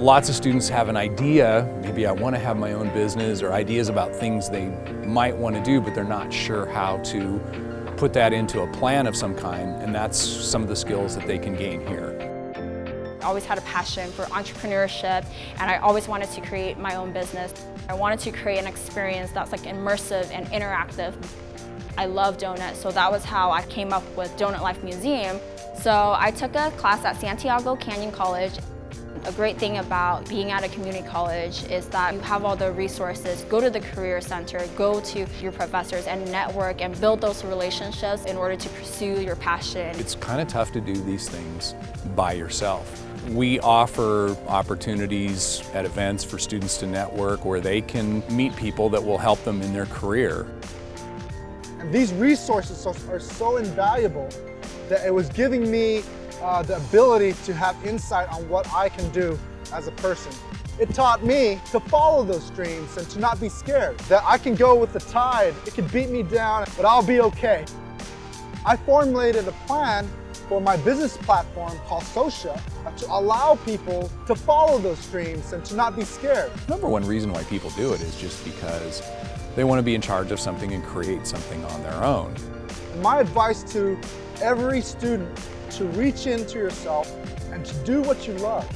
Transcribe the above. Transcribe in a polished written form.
Lots of students have an idea, maybe I want to have my own business, or ideas about things they might want to do, but they're not sure how to put that into a plan of some kind, and that's some of the skills that they can gain here. I always had a passion for entrepreneurship, and I always wanted to create my own business. I wanted to create an experience that's like immersive and interactive. I love donuts, so that was how I came up with Donut Life Museum. So I took a class at Santiago Canyon College. A great thing about being at a community college is that you have all the resources. Go to the career center, go to your professors and network and build those relationships in order to pursue your passion. It's kind of tough to do these things by yourself. We offer opportunities at events for students to network where they can meet people that will help them in their career. And these resources are so invaluable that it was giving me the ability to have insight on what I can do as a person. It taught me to follow those streams and to not be scared, that I can go with the tide. It can beat me down, but I'll be okay. I formulated a plan for my business platform called Socia to allow people to follow those streams and to not be scared. Number one reason why people do it is just because they want to be in charge of something and create something on their own. My advice to every student: to reach into yourself and to do what you love.